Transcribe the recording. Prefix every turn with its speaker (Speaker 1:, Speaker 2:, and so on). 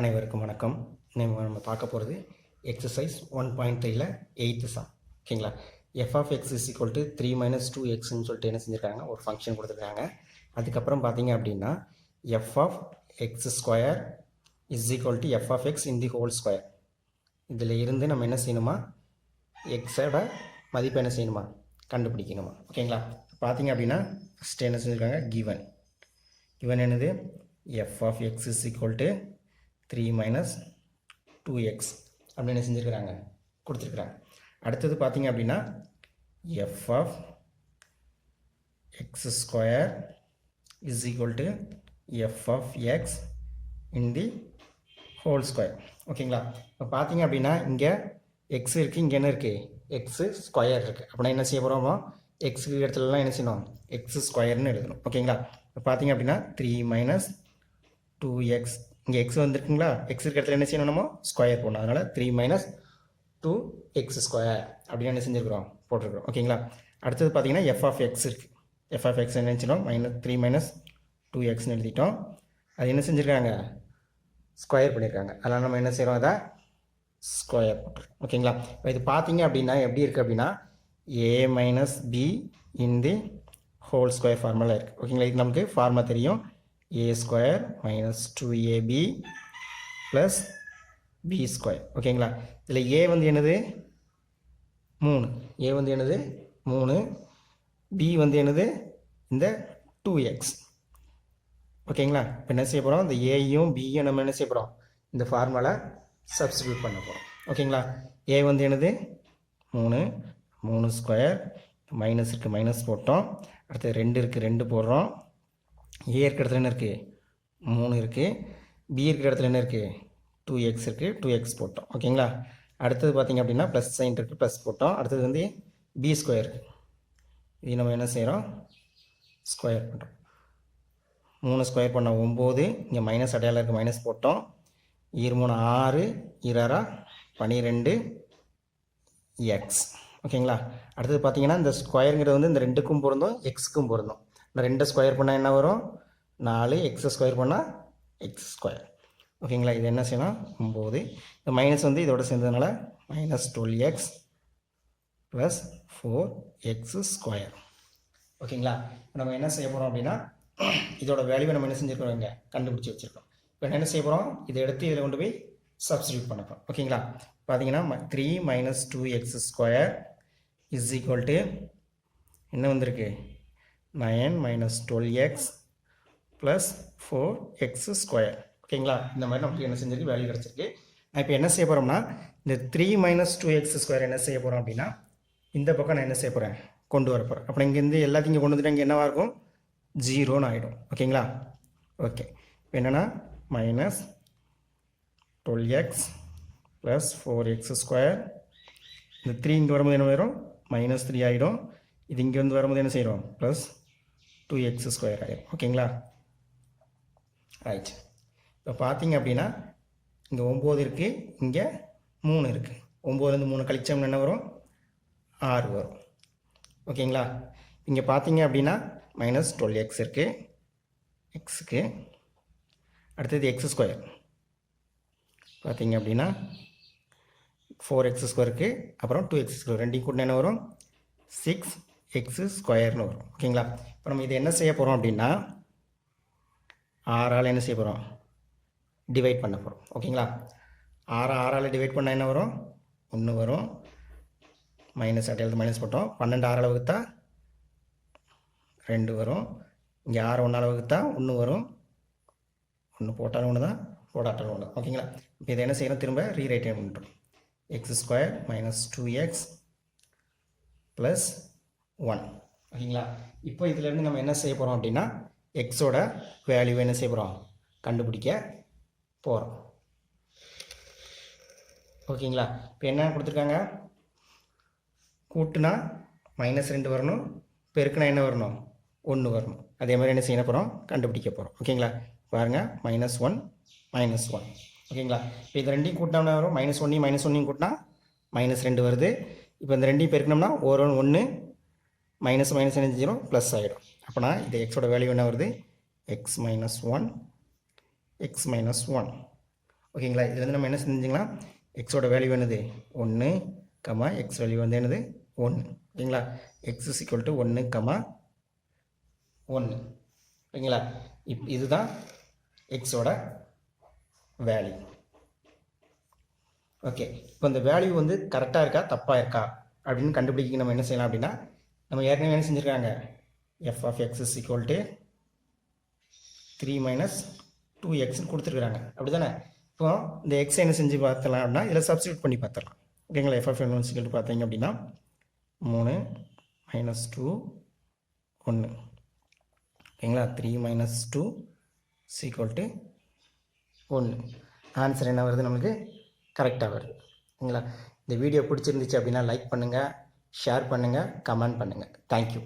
Speaker 1: அனைவருக்கும் வணக்கம். நம்ம பார்க்க போகிறது எக்ஸசைஸ் 1.3ல் 8th சம். ஓகேங்களா? F of X is equal to 3 minus 2xன்னு சொல்லிட்டு என்ன செஞ்சுருக்காங்க, ஒரு ஃபங்க்ஷன் கொடுத்துருக்காங்க. அதுக்கப்புறம் பார்த்தீங்க அப்படின்னா F of X square is equal to F of X in the whole square. இதில் இருந்து நம்ம என்ன செய்யணுமா, எக்ஸோட மதிப்பு என்ன செய்யணுமா, கண்டுபிடிக்கணுமா. ஓகேங்களா? பார்த்தீங்க அப்படின்னா ஃபஸ்ட்டு என்ன செஞ்சுருக்காங்க, கிவன் என்னது, F of X is equal to 3 minus 2x அப்படின்னு செஞ்சுருக்கிறாங்க, கொடுத்துருக்குறாங்க. அடுத்தது பார்த்தீங்க அப்படின்னா F of X square is equal to F of X in the whole square. ஓகேங்களா? இப்போ பார்த்தீங்க அப்படின்னா இங்கே எக்ஸ் இருக்குது, இங்கே என்ன இருக்குது, எக்ஸு ஸ்கொயர் இருக்குது. அப்படின்னா என்ன செய்ய போகிறோமோ, எக்ஸுக்கு இடத்துலலாம் என்ன செய்யணும், எக்ஸ் ஸ்கொயர்னு எழுதணும். ஓகேங்களா? இப்போ பார்த்தீங்க அப்படின்னா 3 மைனஸ் 2x, இங்கே எக்ஸ் வந்துருக்குங்களா, எக்ஸ் இருக்கிற இடத்துல என்ன செய்யணுமோ ஸ்கொயர் போடணும். அதனால் 3 மைனஸ் 2x ஸ்கொயர் அப்படின்னு என்ன செஞ்சுருக்கிறோம், போட்டிருக்கிறோம். ஓகேங்களா? அடுத்தது பார்த்தீங்கன்னா எஃப் ஆஃப் எக்ஸ் இருக்குது. எஃப் ஆஃப் எக்ஸ் என்ன நினச்சிடும், -3 மைனஸ் 2xன்னு எழுதிட்டோம். அது என்ன செஞ்சுருக்காங்க, ஸ்கொயர் பண்ணியிருக்காங்க. அதனால் நம்ம என்ன செய்கிறோம், அதை ஸ்கொயர் போட்டுருக்கோம். ஓகேங்களா? இது பார்த்தீங்க அப்படின்னா எப்படி இருக்குது அப்படின்னா a minus be in the whole square formula இருக்குது. ஓகேங்களா? இது நமக்கு ஃபார்முலா தெரியும். a square minus 2ab plus b square. ஓகேங்களா? இதில் a வந்து என்னது 3, a வந்து என்னது 3, b வந்து என்னது இந்த 2x. ஓகேங்களா? இப்போ என்ன செய்ய போகிறோம், இந்த ஏயும் பியும் நம்ம என்ன செய்ய போகிறோம், இந்த ஃபார்முலா சப்ஸ்டிடியூட் பண்ண போகிறோம். ஓகேங்களா? a வந்து என்னது 3 ஸ்கொயர், மைனஸ் இருக்குது, மைனஸ் போட்டோம். அடுத்து 2 இருக்குது, 2 போடுறோம். ஏ இருக்கிற இடத்துல என்ன இருக்குது, 3 இருக்குது. பி இருக்கிற இடத்துல என்ன இருக்குது, 2x இருக்குது, 2x போட்டோம். ஓகேங்களா? அடுத்தது பார்த்திங்க அப்படின்னா ப்ளஸ் சைன் இருக்குது, ப்ளஸ் போட்டோம். அடுத்தது வந்து பி ஸ்கொயர், இது நம்ம என்ன செய்கிறோம், ஸ்கொயர் பண்ணுறோம். 3 ஸ்கொயர் பண்ண 9, இங்கே மைனஸ் அடையாளம் இருக்குது, மைனஸ் போட்டோம். 3 6, 12 எக்ஸ். ஓகேங்களா? அடுத்தது பார்த்தீங்கன்னா இந்த ஸ்கொயருங்கிறது வந்து இந்த 2க்கும் பொருந்தும், எக்ஸுக்கும் பொருந்தும். இந்த 2 ஸ்கொயர் பண்ணால் என்ன வரும், 4, எக்ஸ் ஸ்கொயர் பண்ணால் எக்ஸ் ஸ்கொயர். ஓகேங்களா? இது என்ன செய்யணும், 9. இந்த மைனஸ் வந்து இதோட சேர்ந்ததுனால minus 12x plus 4x square. ஓகேங்களா? நம்ம என்ன செய்ய போகிறோம் அப்படின்னா இதோட வேல்யூவை நம்ம என்ன செஞ்சுருக்கோம், இங்கே கண்டுபிடிச்சி வச்சுருக்கோம். இப்போ என்ன செய்ய போகிறோம், இதை எடுத்து இதில் கொண்டு போய் சப்ஸ்டிடியூட் பண்ண போகிறோம். ஓகேங்களா? பார்த்தீங்கன்னா 3 minus 2x square is equal to என்ன வந்திருக்கு, 9 minus 12x plus 4x square. ஓகேங்களா? இந்த மாதிரி நமக்கு என்ன செஞ்சிருக்கு, வேல்யூ கிடச்சிருக்கு. நான் இப்போ என்ன செய்ய போகிறோம்னா இந்த 3 மைனஸ் 2x ஸ்கொயர் என்ன செய்ய போகிறோம் அப்படின்னா இந்த பக்கம் நான் என்ன செய்ய போகிறேன், கொண்டு வர போகிறேன். அப்புறம் இங்கேருந்து எல்லாத்தையும் இங்கே கொண்டு வந்துட்டு இங்கே என்னவாக இருக்கும், 0ன்னு ஆகிடும். ஓகேங்களா? ஓகே. இப்போ என்னென்னா minus 12x plus 4x square. இந்த 3 இங்கே வரும்போது என்ன வரும், மைனஸ் 3 ஆகிடும். இது இங்கே வந்து வரும்போது என்ன செய்கிறோம், ப்ளஸ் 2x ஸ்கொயர் ஆகிடும். ஓகேங்களா? ரைட். இப்போ பார்த்தீங்க அப்படின்னா இங்கே 9 இருக்குது, இங்கே 3 இருக்குது. 9லேருந்து 3 கழிச்சோம்னா என்ன வரும், 6 வரும். ஓகேங்களா? இங்கே பார்த்தீங்க அப்படின்னா மைனஸ் 12x இருக்குது, எக்ஸுக்கு. அடுத்தது எக்ஸ் ஸ்கொயர் பார்த்தீங்க அப்படின்னா 4x ஸ்கொயருக்கு அப்புறம் 2x ஸ்கொயர் ரெண்டையும் கூட என்ன வரும், 6x ஸ்கொயர்னு வரும். ஓகேங்களா? இப்போ நம்ம இதை என்ன செய்ய போகிறோம் அப்படின்னா 6ஆல் என்ன செய்ய போகிறோம், டிவைட் பண்ண போகிறோம். ஓகேங்களா? 6ஆல் டிவைட் பண்ணால் என்ன வரும், 1 வரும். மைனஸ் அட்டையில் மைனஸ் போட்டோம். 12 6ஆல் வகுத்தா 2 வரும். இங்கே 6 1ஆல் வகுத்தா 1 வரும். 1 போட்டாலும் 1 தான், போடாட்டாலும் 1. ஓகேங்களா? இப்போ இதை என்ன செய்யணும், திரும்ப ரீரைட் பண்ணுறோம். X square minus 2x plus 1. ஓகேங்களா? இப்போ இதிலேருந்து நம்ம என்ன செய்ய போகிறோம் அப்படின்னா எக்ஸோட வேல்யூ என்ன செய்ய போகிறோம், கண்டுபிடிக்க போகிறோம். ஓகேங்களா? இப்போ என்ன கொடுத்துருக்காங்க, கூட்டுனா -2 வரணும், பெருக்குனா என்ன வரணும், 1 வரணும். அதே மாதிரி என்ன செய்ய போகிறோம், கண்டுபிடிக்க போகிறோம். ஓகேங்களா? பாருங்கள், -1 -1. ஓகேங்களா? இப்போ இது ரெண்டையும் கூட்டினோம்னா வரும், -1 -1 கூட்டினா -2 வருது. இப்போ இந்த ரெண்டையும் பெருக்கணும்னா 1 மைனஸ் மைனஸ் என்ன செஞ்சிடும், ப்ளஸ் ஆகிடும். அப்போனா இது எக்ஸோட வேல்யூ என்ன வருது, x -1 x -1. ஓகேங்களா. இது வந்து நம்ம என்ன செஞ்சுக்கலாம், எக்ஸோட வேல்யூ என்னது 1, எக்ஸ் வேல்யூ வந்து என்னது 1. ஓகேங்களா. X is equal to 1, 1. ஓகேங்களா. இதுதான் எக்ஸோட வேல்யூ. ஓகே, இப்போ இந்த வேல்யூ வந்து கரெக்டாக இருக்கா தப்பாக இருக்கா அப்படின்னு கண்டுபிடிக்க நம்ம என்ன செய்யலாம் அப்படின்னா, நம்ம ஏற்கனவே என்ன செஞ்சுருக்காங்க, F of X is equal to 3 minus 2x கொடுத்துருக்குறாங்க, அப்படி தானே. இப்போ இந்த எக்ஸ் என்ன செஞ்சு பார்த்தலாம் அப்படின்னா இதில் சப்ஸ்டியூட் பண்ணி பார்த்துடலாம். ஓகேங்களா. எஃப் ஆஃப் என் சிக்கல் பார்த்தீங்க அப்படின்னா 3 மைனஸ் 2 1. ஓகேங்களா. 3 மைனஸ் 2 ஈக்குவல் டு 1. ஆன்சர் என்ன வருது, நம்மளுக்கு கரெக்டாக வருது. ஓகேங்களா. இந்த வீடியோ பிடிச்சிருந்துச்சு அப்படின்னா லைக் பண்ணுங்கள், ஷேர் பண்ணுங்கள், கமெண்ட் பண்ணுங்கள். தேங்க்யூ.